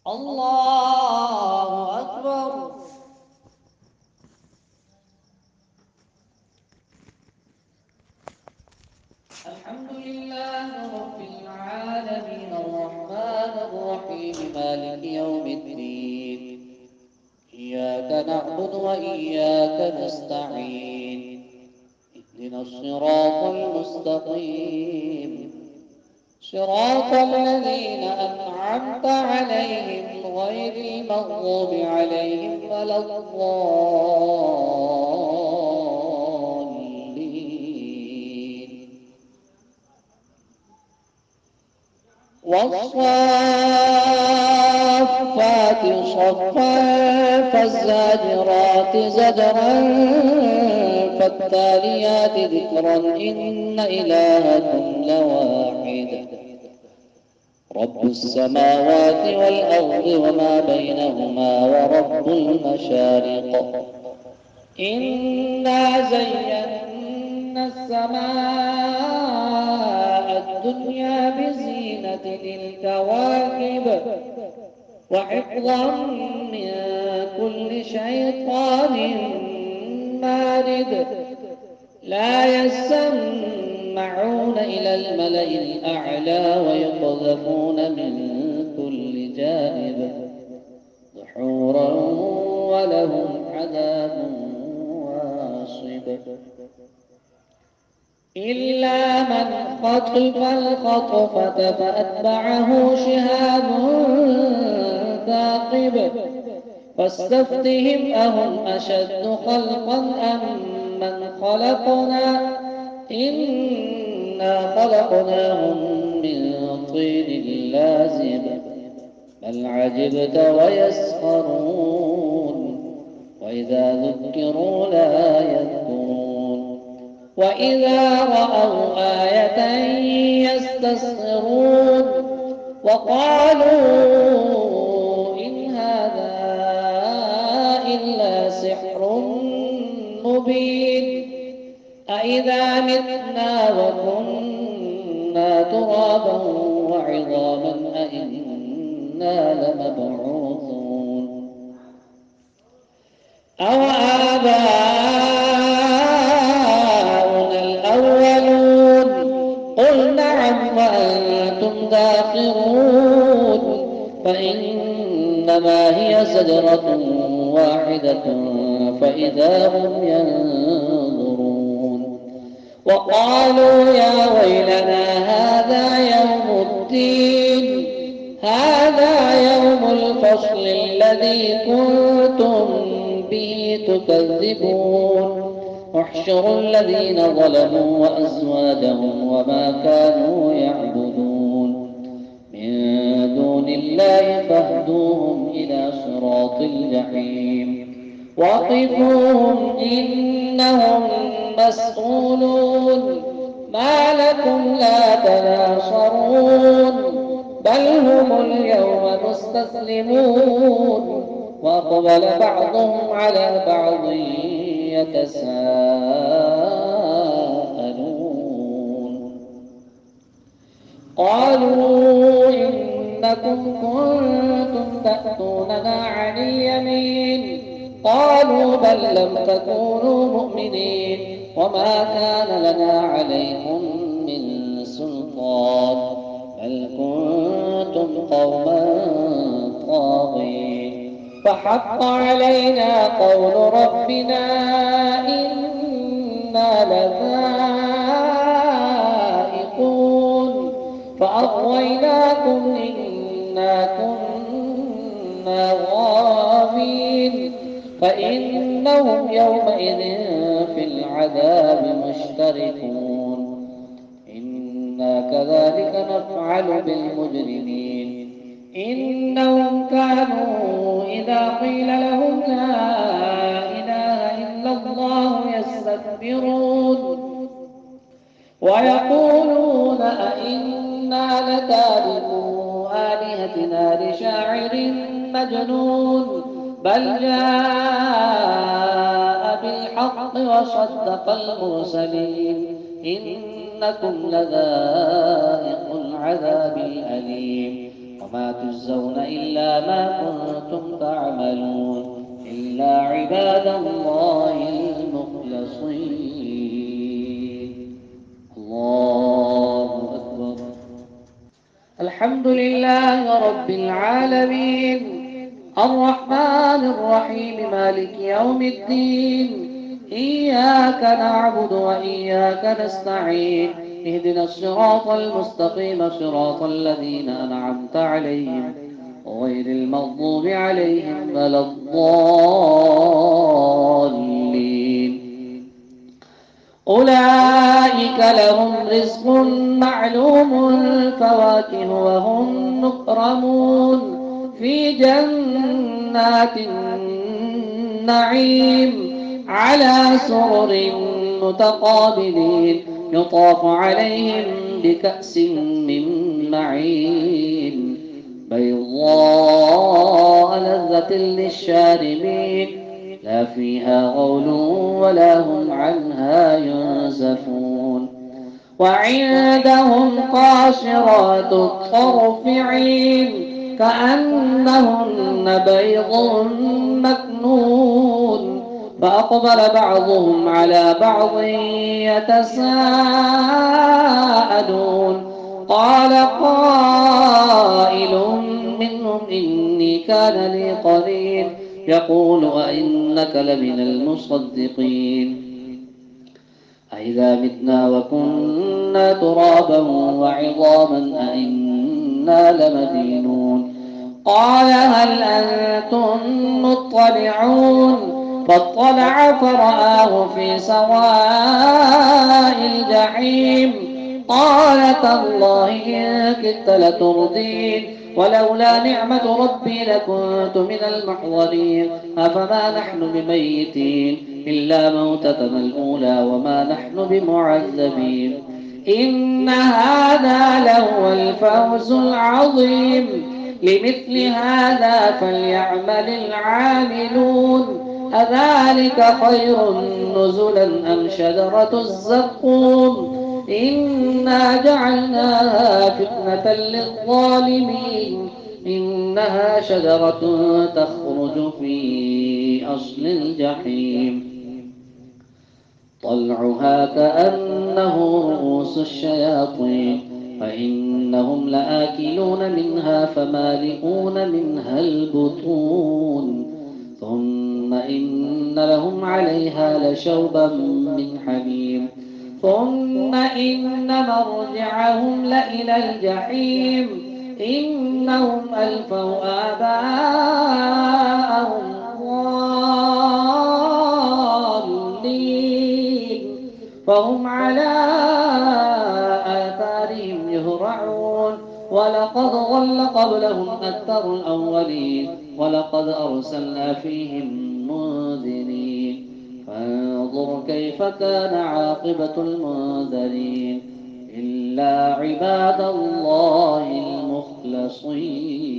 الله أكبر. الحمد لله رب العالمين الرحمن الرحيم مالك يوم الدين. إياك نعبد وإياك نستعين. اهدنا الصراط المستقيم، صراط الذين أنعمت عليهم غير المغضوب عليهم ولا الضالين. والصافات صفا فالزاجرات زجرا فالتاليات ذكرا إن إلهكم لواحد رب السماوات والأرض وما بينهما ورب المشارق. إنا زينا السماء الدنيا بزينة الكواكب وحفظا من كل شيطان مارد. لا يسمعون إلى الملأ الأعلى ويقذفون من كل جانب دحورا ولهم عذاب واصب. إلا من خطف الخطفة فأتبعه شهاب ثاقب. فاستفتهم أهم أشد خلقا أم من خلقنا إنا خلقناهم من طين لازب. بل عجبت ويسخرون وإذا ذكروا لا يذكرون وإذا رأوا آية يستصغرون وقالوا إن هذا إلا سحر مبين. أإذا متنا وكنا ترابا وعظاما أإنا لمبعوثون أو آباؤنا الأولون. قل نعم وأنتم داخرون. فإنما هي زجرة واحدة فإذا هم ينظرون. وقالوا يا ويلنا هذا يوم الدين. هذا يوم الفصل الذي كنتم به تكذبون. احشروا الذين ظلموا وأزواجهم وما كانوا يعبدون من دون الله فاهدوهم إلى صراط الجحيم. وقفوهم إنهم مسؤولون. ما لكم لا تناصرون بل هم اليوم مستسلمون. وأقبل بعضهم على بعض يتساءلون. قالوا إنكم كنتم تأتوننا عن اليمين. قالوا بل لم تكونوا مؤمنين وما كان لنا عليكم من سلطان بل كنتم قوما طاغين. فحق علينا قول ربنا إنا لذائقون. فأغويناكم إنا كنا غاوين. فإنهم يومئذ في العذاب مشتركون. إنا كذلك نفعل بالمجرمين. إنهم كانوا إذا قيل لهم لا إله إلا الله يستكبرون ويقولون أئنا لتاركو آلهتنا لشاعر مجنون. بل جاء بالحق وصدق المرسلين. إنكم لذائق العذاب الأليم. وما تجزون إلا ما كنتم تعملون إلا عباد الله المخلصين. الله أكبر. الحمد لله رب العالمين الرحمن الرحيم مالك يوم الدين إياك نعبد وإياك نستعين اهدنا الصراط المستقيم صراط الذين أنعمت عليهم غير المغضوب عليهم ولا الضالين. أولئك لهم رزق معلوم فواكه وهم مكرمون في جنات النعيم على سرر متقابلين يطاف عليهم بكأس من معين بيضاء لذة للشاربين لا فيها غول ولا هم عنها ينزفون. وعندهم قاصرات الطرف عين كأنهن بيض مكنون فأقبل بعضهم على بعض يتساءلون قال قائل منهم إني كان لي قرين يقول أئنك لمن المصدقين أئذا متنا وكنا ترابا وعظاما أئنا لمدينون قال هل أنتم مطلعون فاطلع فرآه في سواء الجحيم قال تالله إن كدت لتردين ولولا نعمة ربي لكنت من المحضرين أفما نحن بميتين إلا موتتنا الأولى وما نحن بمعذبين إن هذا لهو الفوز العظيم لمثل هذا فليعمل العاملون أذلك خير نزلا أم شجرة الزقوم إنا جعلناها فتنة للظالمين إنها شجرة تخرج في أصل الجحيم طلعها كأنه رؤوس الشياطين فإنهم لآكلون منها فمالئون منها البطون ثم إن لهم عليها لشوبا من حميم ثم إن مرجعهم لإلى الجحيم إنهم ألفوا آباءهم ضالين فهم على آثارهم يهرعون ولقد ضل قبلهم أكثر الأولين ولقد أرسلنا فيهم منذرين فانظر كيف كان عاقبة المنذرين إلا عباد الله المخلصين.